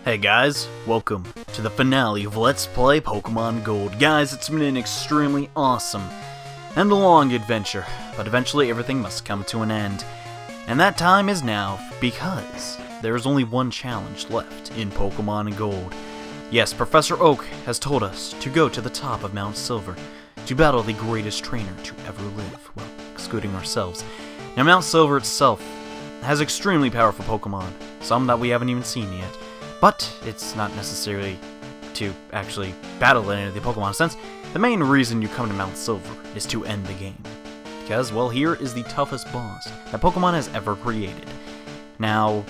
Hey guys, welcome to the finale of Let's Play Pokemon Gold. Guys, it's been an extremely awesome and long adventure, but eventually everything must come to an end. And that time is now, because there is only one challenge left in Pokemon Gold. Yes, Professor Oak has told us to go to the top of Mount Silver to battle the greatest trainer to ever live, well, excluding ourselves. Now, Mount Silver itself has extremely powerful Pokemon, some that we haven't even seen yet. But it's not necessarily to actually battle any of the Pokemon. Since the main reason you come to Mount Silver is to end the game. Because, well, here is the toughest boss that Pokemon has ever created. Now,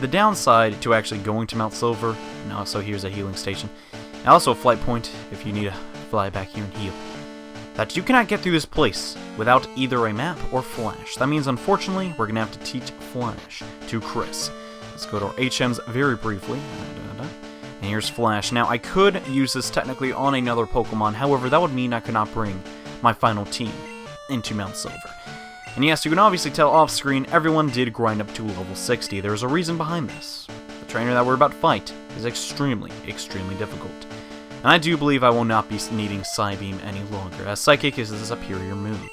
the downside to actually going to Mount Silver, and also here's a healing station, and also a flight point if you need to fly back here and heal, that you cannot get through this place without either a map or Flash. That means, unfortunately, we're going to have to teach Flash to Chris. Let's go to our HMs very briefly. And here's Flash. Now, I could use this technically on another Pokemon, however, that would mean I could not bring my final team into Mount Silver. And yes, you can obviously tell off-screen, everyone did grind up to level 60. There's a reason behind this. The trainer that we're about to fight is extremely, extremely difficult. And I do believe I will not be needing Psybeam any longer, as Psychic is a superior move.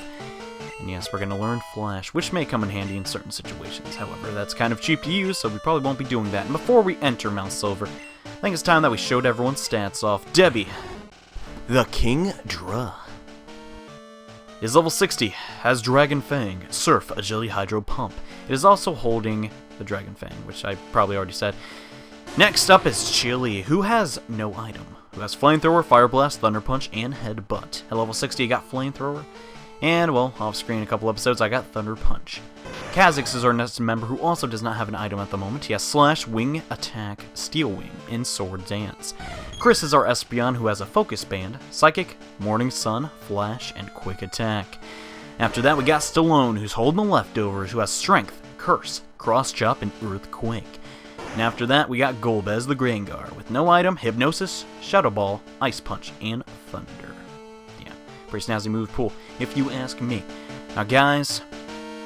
And yes, we're going to learn Flash, which may come in handy in certain situations. However, that's kind of cheap to use, so we probably won't be doing that. And before we enter Mount Silver, I think it's time that we showed everyone's stats off. Debbie, the King Dra, is level 60, has Dragon Fang, Surf, Agility, Hydro Pump. It is also holding the Dragon Fang, which I probably already said. Next up is Chili, who has no item, who has Flamethrower, Fire Blast, Thunder Punch, and Headbutt. At level 60, I got Flamethrower. And, well, off-screen a couple episodes, I got Thunder Punch. Kha'Zix is our next member, who also does not have an item at the moment. He has Slash, Wing, Attack, Steel Wing, and Sword Dance. Chris is our Espeon, who has a Focus Band, Psychic, Morning Sun, Flash, and Quick Attack. After that, we got Stallone, who's holding the leftovers, who has Strength, Curse, Cross Chop, and Earthquake. And after that, we got Golbez the Grangar, with no item, Hypnosis, Shadow Ball, Ice Punch, and Thunder. Pretty snazzy move pool, if you ask me. Now guys,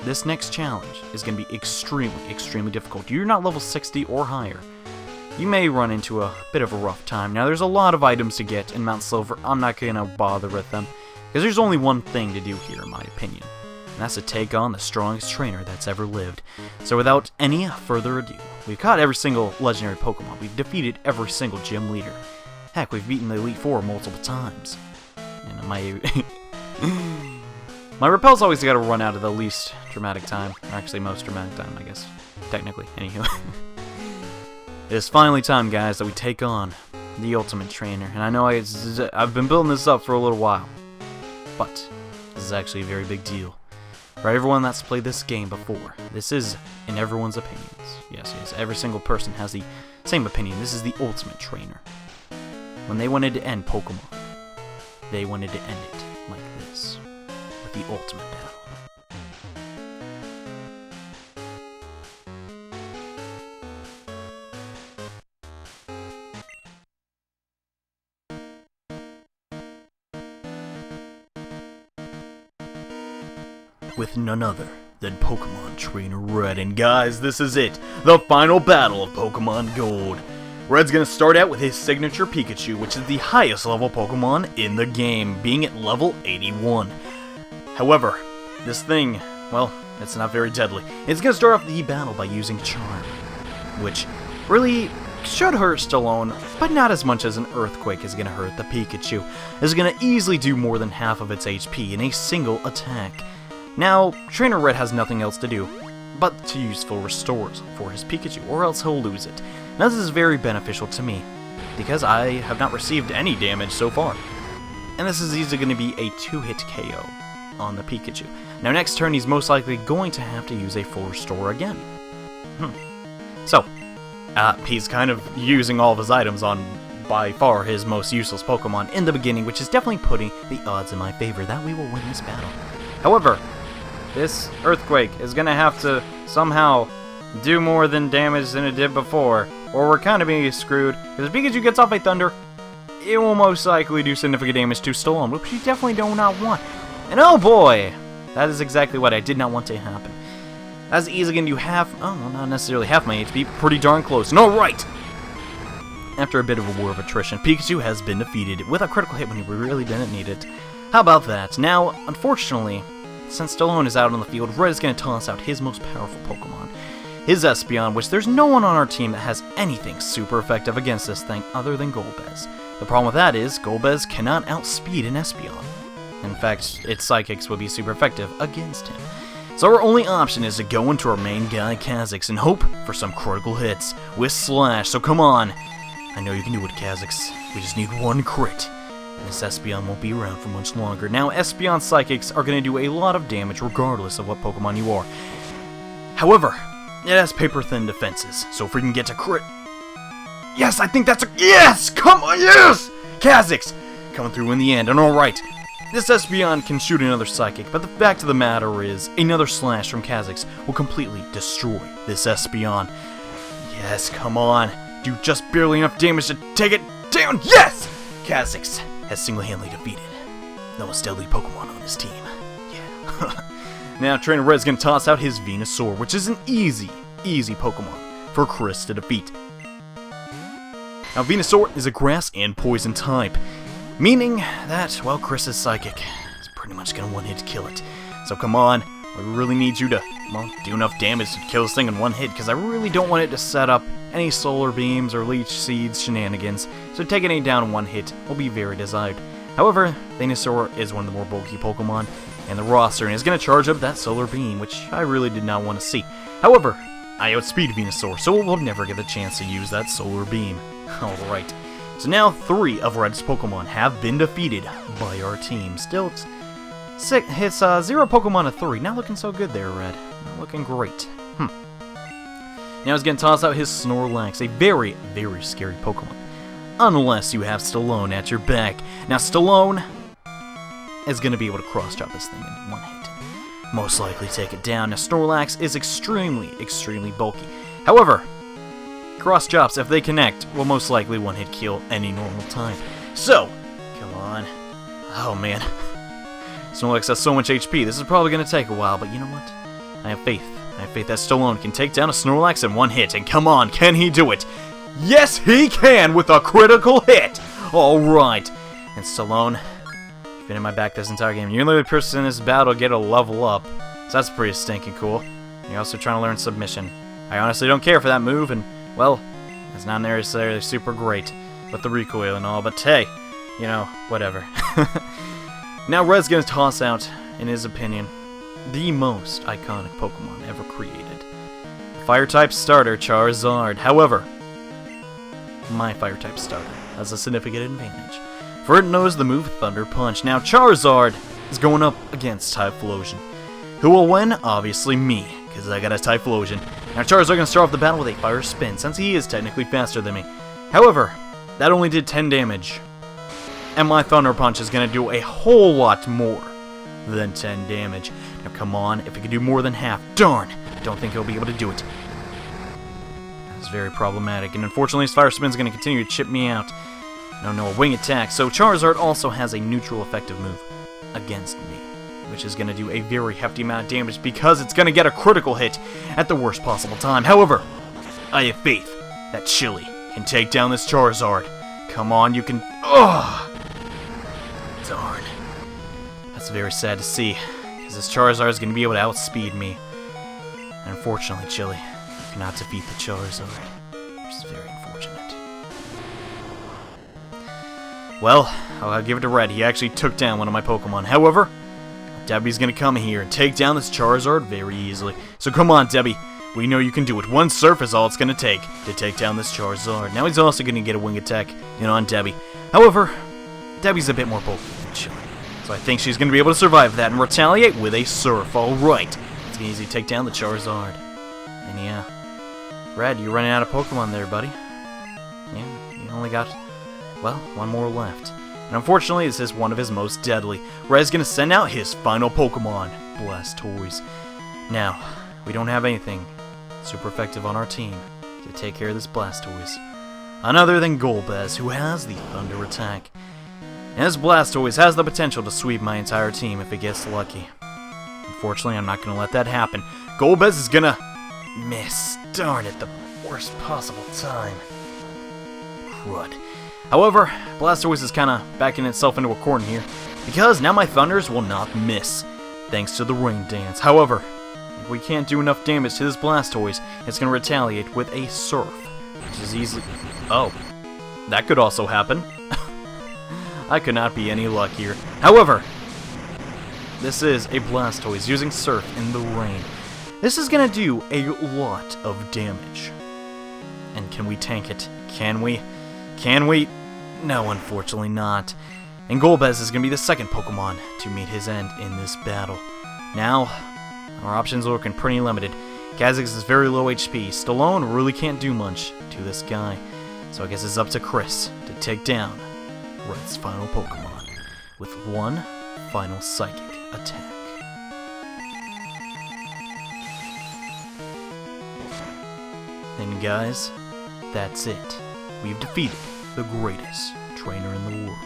this next challenge is going to be extremely, extremely difficult. You're not level 60 or higher. You may run into a bit of a rough time. Now there's a lot of items to get in Mount Silver. I'm not going to bother with them, because there's only one thing to do here in my opinion. And that's to take on the strongest trainer that's ever lived. So without any further ado, we've caught every single legendary Pokemon. We've defeated every single gym leader. Heck, we've beaten the Elite Four multiple times. And my repel's always got to run out of the least dramatic time, or actually most dramatic time, I guess, technically. Anywho, it is finally time, guys, that we take on the Ultimate Trainer. And I know I've been building this up for a little while, but this is actually a very big deal for everyone that's played this game before. This is in everyone's opinions. Yes, every single person has the same opinion. This is the Ultimate Trainer. When they wanted to end Pokemon, they wanted to end it like this, with the ultimate battle. With none other than Pokemon Trainer Red. And guys, this is it, the final battle of Pokemon Gold. Red's gonna start out with his signature Pikachu, which is the highest level Pokemon in the game, being at level 81. However, this thing, well, it's not very deadly. It's gonna start off the battle by using Charm, which really should hurt Stallone, but not as much as an Earthquake is gonna hurt the Pikachu. It's gonna easily do more than half of its HP in a single attack. Now, Trainer Red has nothing else to do but to use full restores for his Pikachu, or else he'll lose it. Now this is very beneficial to me, because I have not received any damage so far. And this is easily going to be a 2-hit KO on the Pikachu. Now next turn he's most likely going to have to use a full restore again. So, he's kind of using all of his items on by far his most useless Pokemon in the beginning, which is definitely putting the odds in my favor that we will win this battle. However, this Earthquake is going to have to somehow do more than damage than it did before, or we're kind of being screwed, because if Pikachu gets off a Thunder, it will most likely do significant damage to Stallone, which we definitely do not want. And oh boy, that is exactly what I did not want to happen. That's easily going to do half, oh, well, not necessarily half my HP, pretty darn close. No, right! after a bit of a war of attrition, Pikachu has been defeated with a critical hit when he really didn't need it. How about that? Now, unfortunately, since Stallone is out on the field, Red is going to toss out his most powerful Pokemon, his Espeon, which there's no one on our team that has anything super effective against this thing other than Golbez. The problem with that is, Golbez cannot outspeed an Espeon. In fact, its Psychics would be super effective against him. So our only option is to go into our main guy, Kha'Zix, and hope for some critical hits with Slash. So come on. I know you can do it, Kha'Zix. We just need one crit. And this Espeon won't be around for much longer. Now, Espeon Psychics are going to do a lot of damage regardless of what Pokemon you are. However, it has paper-thin defenses, so if we can get to crit... Yes, I think that's a... Yes! Come on, yes! Kha'Zix! Coming through in the end, and alright. This Espeon can shoot another Psychic, but the fact of the matter is, another Slash from Kha'Zix will completely destroy this Espeon. Yes, come on. Do just barely enough damage to take it down. Yes! Kha'Zix has single-handedly defeated the most deadly Pokemon on his team. Yeah. Now, Trainer Red's gonna toss out his Venusaur, which is an easy Pokemon for Chris to defeat. Now, Venusaur is a grass and poison type, meaning that, well, Chris's Psychic is pretty much gonna one-hit kill it. So come on, I really need you to, well, do enough damage to kill this thing in one hit, because I really don't want it to set up any Solar Beams or Leech Seeds shenanigans, so taking it down in one hit will be very desired. However, Venusaur is one of the more bulky Pokemon in the roster, and is going to charge up that Solar Beam, which I really did not want to see. However, I outspeed Venusaur, so we'll never get the chance to use that Solar Beam. Alright, so now 3 of Red's Pokemon have been defeated by our team. Still, it's 0 Pokemon to 3. Not looking so good there, Red. Not looking great. Now he's going to toss out his Snorlax, a very, very scary Pokemon. Unless you have Stallone at your back. Now, Stallone is going to be able to cross-chop this thing in one hit. Most likely take it down. Now, Snorlax is extremely, extremely bulky. However, cross-chops, if they connect, will most likely one-hit kill any normal time. So, come on. Oh, man. Snorlax has so much HP. This is probably going to take a while, but you know what? I have faith. I have faith that Stallone can take down a Snorlax in one hit. And come on, can he do it? Yes, he can with a critical hit! Alright. And Stallone, you've been in my back this entire game. You're the only person in this battle to get a level up. So that's pretty stinking cool. You're also trying to learn Submission. I honestly don't care for that move, and, well, it's not necessarily super great with the recoil and all, but hey, you know, whatever. Now Red's gonna toss out, in his opinion, the most iconic Pokemon ever created. Fire-type starter, Charizard. However, my Fire-type starter has a significant advantage, for it knows the move Thunder Punch. Now Charizard is going up against Typhlosion. Who will win? Obviously me, because I got a Typhlosion. Now Charizard going to start off the battle with a Fire Spin, since he is technically faster than me. However, that only did 10 damage, and my Thunder Punch is going to do a whole lot more than 10 damage. Now come on, if it can do more than half, darn, I don't think he'll be able to do it. That's very problematic, and unfortunately his Fire Spin is going to continue to chip me out. No, a Wing Attack. So Charizard also has a neutral effective move against me, which is going to do a very hefty amount of damage because it's going to get a critical hit at the worst possible time. However, I have faith that Chili can take down this Charizard. Come on, you can... Ugh! Darn. That's very sad to see, because this Charizard is going to be able to outspeed me. And unfortunately, Chili cannot defeat the Charizard, which is very unfortunate. Well, I'll give it to Red. He actually took down one of my Pokemon. However, Debbie's going to come here and take down this Charizard very easily. So come on, Debbie. We know you can do it. One surf is all it's going to take down this Charizard. Now he's also going to get a Wing Attack on Debbie. However, Debbie's a bit more bulky than Chili, so I think she's going to be able to survive that and retaliate with a Surf. Alright, it's going to easily take down the Charizard. And yeah, Red, you're running out of Pokemon there, buddy. Yeah, you only got, well, one more left. And unfortunately, this is one of his most deadly. Red's going to send out his final Pokemon, Blastoise. Now, we don't have anything super effective on our team to take care of this Blastoise, none other than Golbez, who has the Thunder Attack. And this Blastoise has the potential to sweep my entire team if it gets lucky. Unfortunately, I'm not going to let that happen. Golbez is going to miss. Darn it, the worst possible time. crud. However, Blastoise is kinda backing itself into a corner here, because now my Thunders will not miss, thanks to the Rain Dance. However, if we can't do enough damage to this Blastoise, it's gonna retaliate with a Surf, which is easily... Oh, that could also happen. I could not be any luckier. However, this is a Blastoise using Surf in the rain. This is gonna do a lot of damage. And can we tank it? Can we? Can we? No, unfortunately not. And Golbez is gonna be the second Pokemon to meet his end in this battle. Now, our options are looking pretty limited. Kha'Zix is very low HP. Stallone really can't do much to this guy. So I guess it's up to Chris to take down Red's final Pokemon with one final Psychic attack. And guys, that's it. We've defeated the greatest trainer in the world.